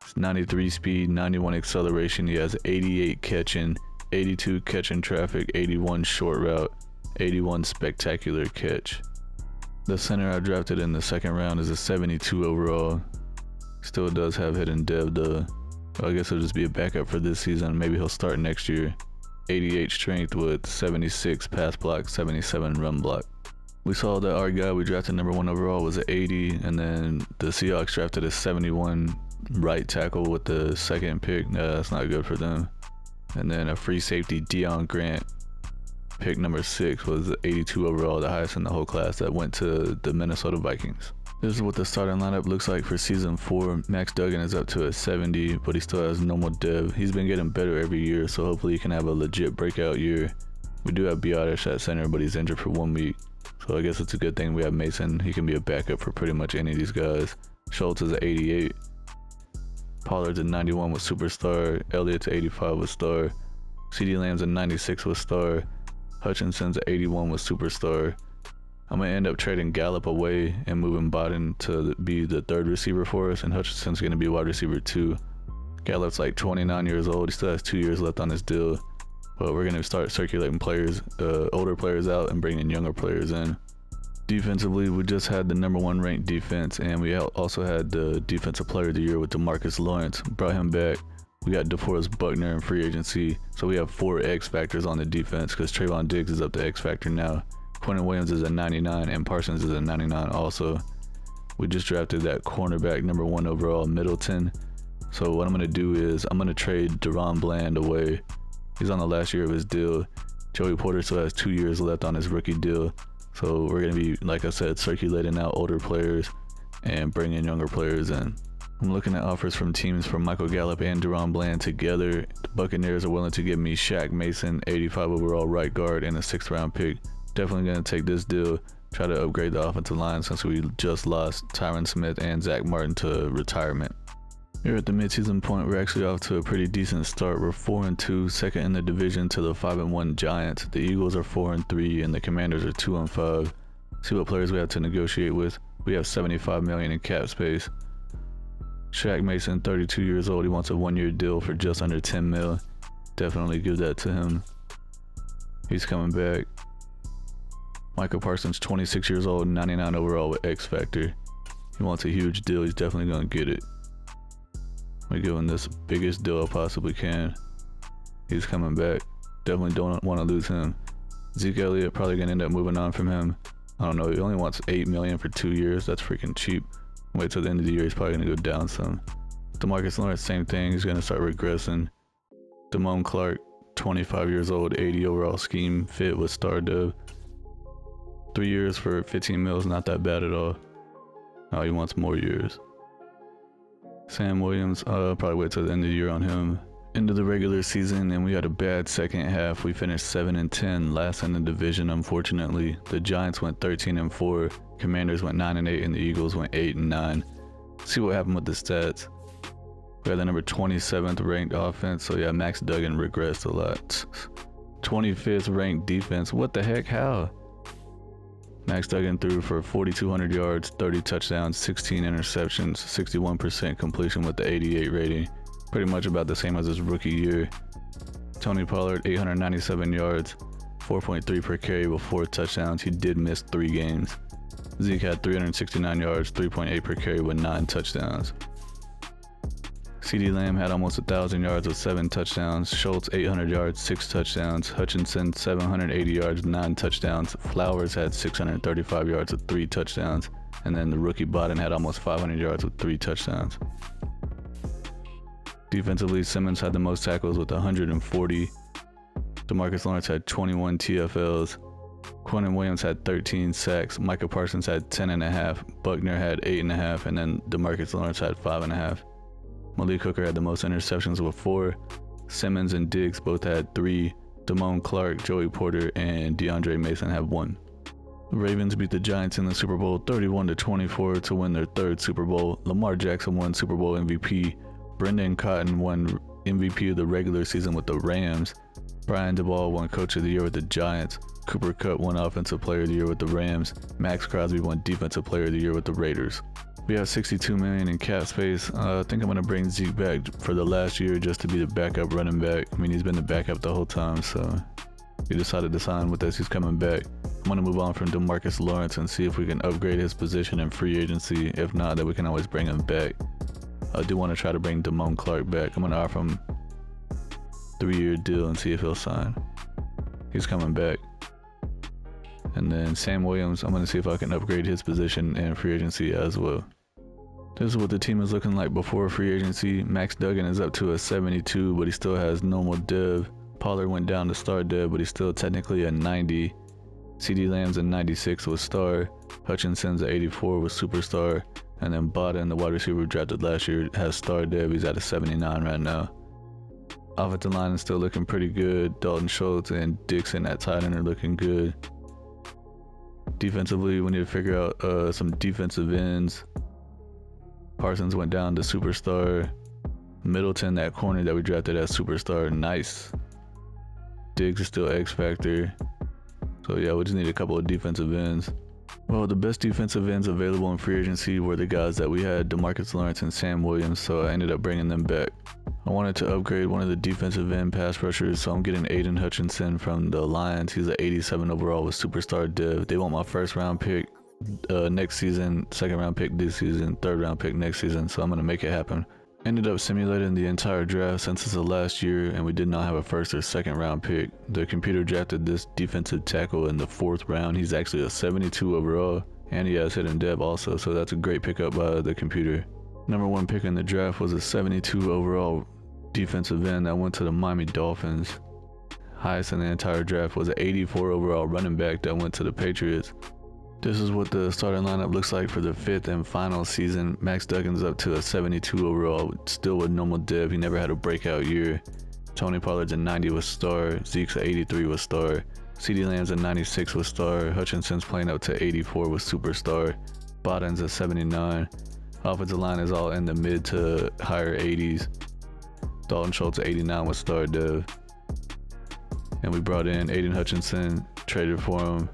It's 93 speed, 91 acceleration. He has 88 catching, 82 catching traffic, 81 short route, 81 spectacular catch. The center I drafted in the second round is a 72 overall. Still does have hidden dev though. I guess it'll just be a backup for this season. Maybe he'll start next year. 88 strength with 76 pass block, 77 run block. We saw that our guy we drafted number 1 overall was an 80, and then the Seahawks drafted a 71 right tackle with the second pick. No, that's not good for them. And then a free safety, Deion Grant, pick number 6, was 82 overall, the highest in the whole class, that went to the Minnesota Vikings. This is what the starting lineup looks like for season 4. Max Duggan is up to a 70, but he still has normal dev. He's been getting better every year, so hopefully he can have a legit breakout year. We do have Biotish at center, but he's injured for 1 week. So I guess it's a good thing we have Mason. He can be a backup for pretty much any of these guys. Schultz is an 88. Pollard's a 91 with superstar. Elliott's 85 with star. CeeDee Lamb's a 96 with star. Hutchinson's an 81 with superstar. I'm going to end up trading Gallup away and moving Bowden to be the 3rd receiver for us, and Hutchinson's going to be wide receiver 2. Gallup's like 29 years old. He still has 2 years left on his deal. But we're going to start circulating players, older players out and bringing younger players in. Defensively, we just had the number 1 ranked defense, and we also had the defensive player of the year with DeMarcus Lawrence. Brought him back. We got DeForest Buckner in free agency. So we have 4 X factors on the defense because Trayvon Diggs is up to X factor now. Quentin Williams is a 99 and Parsons is a 99 also. We just drafted that cornerback number 1 overall, Middleton. So what I'm going to do is I'm going to trade Deron Bland away. He's on the last year of his deal. Joey Porter still has 2 years left on his rookie deal. So we're going to be, like I said, circulating out older players and bringing younger players in. I'm looking at offers from teams for Michael Gallup and Deron Bland together. The Buccaneers are willing to give me Shaq Mason, 85 overall right guard, and a 6th round pick. Definitely going to take this deal, try to upgrade the offensive line since we just lost Tyron Smith and Zach Martin to retirement. Here at the midseason point, we're actually off to a pretty decent start. We're 4-2, second in the division to the 5-1 Giants. The Eagles are 4-3, and the Commanders are 2-5. See what players we have to negotiate with. We have $75 million in cap space. Shaq Mason, 32 years old. He wants a 1-year deal for just under $10 million. Definitely give that to him. He's coming back. Michael Parsons, 26 years old, 99 overall with X Factor. He wants a huge deal. He's definitely going to get it. We're giving this biggest deal I possibly can. He's coming back. Definitely don't want to lose him. Zeke Elliott probably going to end up moving on from him. I don't know. He only wants $8 million for 2 years. That's freaking cheap. Wait till the end of the year. He's probably going to go down some. DeMarcus Lawrence, same thing. He's going to start regressing. Damone Clark, 25 years old, 80 overall scheme fit with star dev. 3 years for 15 mil is not that bad at all. Oh, he wants more years. Sam Williams, probably wait till the end of the year on him. End of the regular season, and we had a bad second half. We finished 7-10, last in the division, unfortunately. The Giants went 13-4, Commanders went 9-8, and the Eagles went 8-9. See what happened with the stats. We had the number 27th ranked offense, so yeah, Max Duggan regressed a lot. 25th ranked defense, what the heck, how? Max Duggan threw for 4,200 yards, 30 touchdowns, 16 interceptions, 61% completion with the 88 rating. Pretty much about the same as his rookie year. Tony Pollard, 897 yards, 4.3 per carry with 4 touchdowns. He did miss 3 games. Zeke had 369 yards, 3.8 per carry with 9 touchdowns. CeeDee Lamb had almost 1,000 yards with 7 touchdowns. Schultz, 800 yards, 6 touchdowns. Hutchinson, 780 yards, 9 touchdowns. Flowers had 635 yards with 3 touchdowns. And then the rookie Madden had almost 500 yards with 3 touchdowns. Defensively, Simmons had the most tackles with 140. DeMarcus Lawrence had 21 TFLs. Quentin Williams had 13 sacks. Micah Parsons had 10.5. Buckner had 8.5. And then DeMarcus Lawrence had 5.5. Malik Hooker had the most interceptions with 4. Simmons and Diggs both had 3. Damone Clark, Joey Porter, and DeAndre Mason had 1. The Ravens beat the Giants in the Super Bowl 31-24 to win their 3rd Super Bowl. Lamar Jackson won Super Bowl MVP. Brendan Cotton won MVP of the regular season with the Rams. Brian DeBall won Coach of the Year with the Giants. Cooper Kupp won Offensive Player of the Year with the Rams. Max Crosby won Defensive Player of the Year with the Raiders. We have $62 million in cap space. I think I'm going to bring Zeke back for the last year just to be the backup running back. I mean, he's been the backup the whole time, so we decided to sign with us. He's coming back. I'm going to move on from DeMarcus Lawrence and see if we can upgrade his position in free agency. If not, then we can always bring him back. I do want to try to bring Damone Clark back. I'm going to offer him a 3-year deal and see if he'll sign. He's coming back. And then Sam Williams, I'm going to see if I can upgrade his position in free agency as well. This is what the team is looking like before free agency. Max Duggan is up to a 72, but he still has normal dev. Pollard went down to star dev, but he's still technically a 90. CeeDee Lamb's a 96 with star. Hutchinson's a 84 with superstar. And then Bada, the wide receiver drafted last year, has star dev. He's at a 79 right now. Offensive line is still looking pretty good. Dalton Schultz and Dixon at tight end are looking good. Defensively, we need to figure out some defensive ends. Parsons went down to superstar. Middleton, that corner that we drafted as superstar, nice. Diggs is still X factor. So yeah, we just need a couple of defensive ends. Well, the best defensive ends available in free agency were the guys that we had, DeMarcus Lawrence and Sam Williams, so I ended up bringing them back. I wanted to upgrade one of the defensive end pass rushers, so I'm getting Aiden Hutchinson from the Lions. He's an 87 overall with superstar dev. They want my 1st round pick next season, 2nd round pick this season, 3rd round pick next season, so I'm going to make it happen. Ended up simulating the entire draft since it's the last year and we did not have a 1st or 2nd round pick. The computer drafted this defensive tackle in the 4th round. He's actually a 72 overall and he has hidden dev also, so that's a great pickup by the computer. Number 1 pick in the draft was a 72 overall defensive end that went to the Miami Dolphins. Highest in the entire draft was an 84 overall running back that went to the Patriots. This is what the starting lineup looks like for the 5th and final season. Max Duggan's up to a 72 overall, still with normal dev. He never had a breakout year. Tony Pollard's a 90 with star. Zeke's a 83 with star. CeeDee Lamb's a 96 with star. Hutchinson's playing up to 84 with superstar. Botton's a 79. Offensive line is all in the mid to higher 80s. Dalton Schultz 89 with star dev. And we brought in Aiden Hutchinson, traded for him.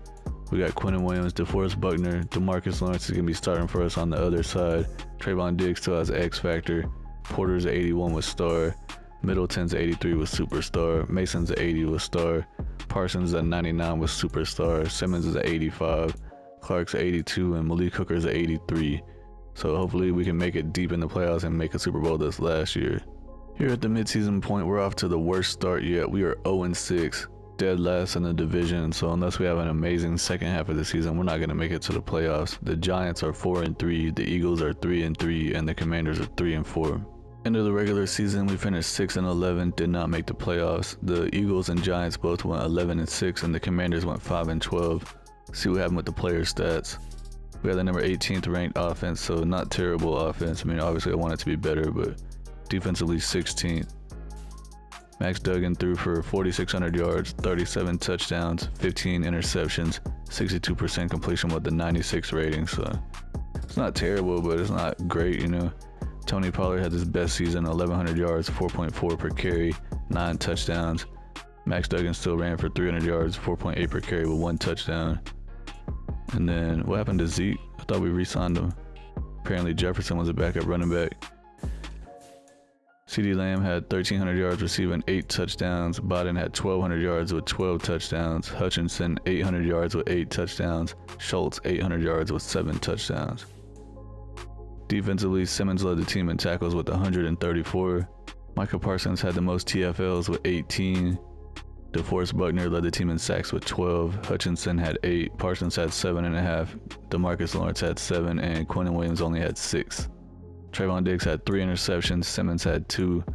We got Quentin Williams, DeForest Buckner. DeMarcus Lawrence is going to be starting for us on the other side. Trayvon Diggs still has X factor. Porter's 81 with star. Middleton's 83 with superstar. Mason's 80 with star. Parsons a 99 with superstar. Simmons is a 85. Clark's 82 and Malik Hooker's a 83. So hopefully we can make it deep in the playoffs and make a Super Bowl this last year. Here at the midseason point, we're off to the worst start yet. We are 0-6. Dead last in the division, so unless we have an amazing second half of the season, we're not going to make it to the playoffs. The Giants are 4-3, the Eagles are 3-3, and the Commanders are 3-4. End of the regular season, we finished 6-11, did not make the playoffs. The Eagles and Giants both went 11-6, and the Commanders went 5-12. See what happened with the player stats. We had the number 18th ranked offense, so not terrible offense. I mean, obviously I want it to be better, but defensively 16th. Max Duggan threw for 4,600 yards, 37 touchdowns, 15 interceptions, 62% completion with the 96 rating. So It's not terrible, but it's not great, you know. Tony Pollard had his best season, 1,100 yards, 4.4 per carry, 9 touchdowns. Max Duggan still ran for 300 yards, 4.8 per carry with 1 touchdown. And then what happened to Zeke? I thought we re-signed him. Apparently Jefferson was a backup running back. CeeDee Lamb had 1,300 yards receiving, 8 touchdowns. Biden had 1,200 yards with 12 touchdowns. Hutchinson, 800 yards with 8 touchdowns. Schultz, 800 yards with 7 touchdowns. Defensively, Simmons led the team in tackles with 134. Micah Parsons had the most TFLs with 18. DeForest Buckner led the team in sacks with 12. Hutchinson had 8. Parsons had 7.5. DeMarcus Lawrence had 7. And Quinnen Williams only had 6. Trayvon Diggs had 3 interceptions. Simmons had 2.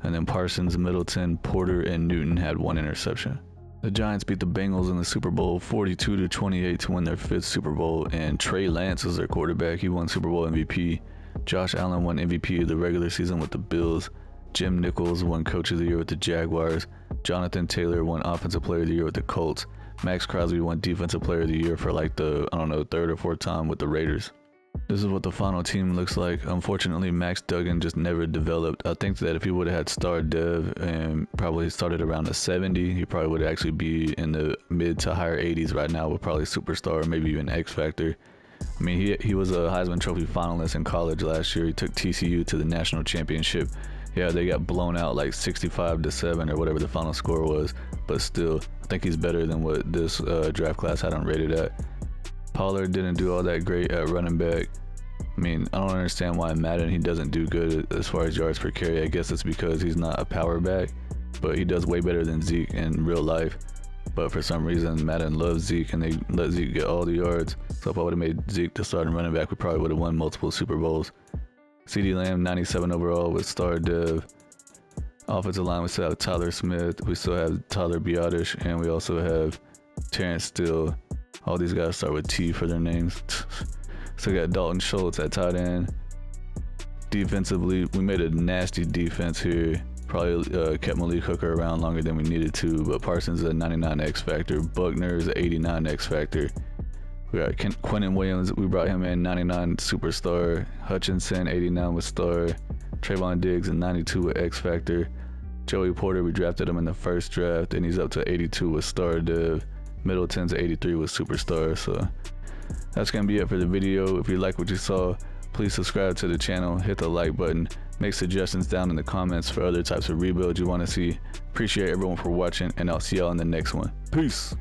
And then Parsons, Middleton, Porter, and Newton had 1 interception. The Giants beat the Bengals in the Super Bowl 42-28 to win their 5th Super Bowl, and Trey Lance is their quarterback. He won Super Bowl MVP. Josh Allen won MVP of the regular season with the Bills. Jim Nichols won Coach of the Year with the Jaguars. Jonathan Taylor won Offensive Player of the Year with the Colts. Max Crosby won Defensive Player of the Year for like the, 3rd or 4th time with the Raiders. This is what the final team looks like. Unfortunately, Max Duggan just never developed. I think that if he would have had star dev and probably started around the 70, he probably would actually be in the mid to higher 80s right now with probably superstar, maybe even X Factor. I mean, he was a Heisman Trophy finalist in college last year. He took TCU to the national championship. Yeah, they got blown out like 65-7 or whatever the final score was, but still, I think he's better than what this draft class had him rated at. Pollard didn't do all that great at running back. I mean, I don't understand why in Madden he doesn't do good as far as yards per carry. I guess it's because he's not a power back, but he does way better than Zeke in real life. But for some reason, Madden loves Zeke and they let Zeke get all the yards. So if I would have made Zeke the starting running back, we probably would have won multiple Super Bowls. CeeDee Lamb, 97 overall with star dev. Offensive line, we still have Tyler Smith. We still have Tyler Biotish, and we also have Terrence Steele. All these guys start with T for their names. Still got Dalton Schultz at tight end. Defensively, we made a nasty defense here. Probably kept Malik Hooker around longer than we needed to, but Parsons is a 99 X Factor. Buckner is an 89 X Factor. We got Quinnen Williams, we brought him in 99 superstar. Hutchinson, 89 with star. Trayvon Diggs, a 92 with X Factor. Joey Porter, we drafted him in the first draft, and he's up to 82 with star dev. Middleton's 83 with superstar. So that's gonna be it for the video. If you like what you saw, please subscribe to the channel, hit the like button, make suggestions down in the comments for other types of rebuilds you want to see. Appreciate everyone for watching, and I'll see y'all in the next one. Peace.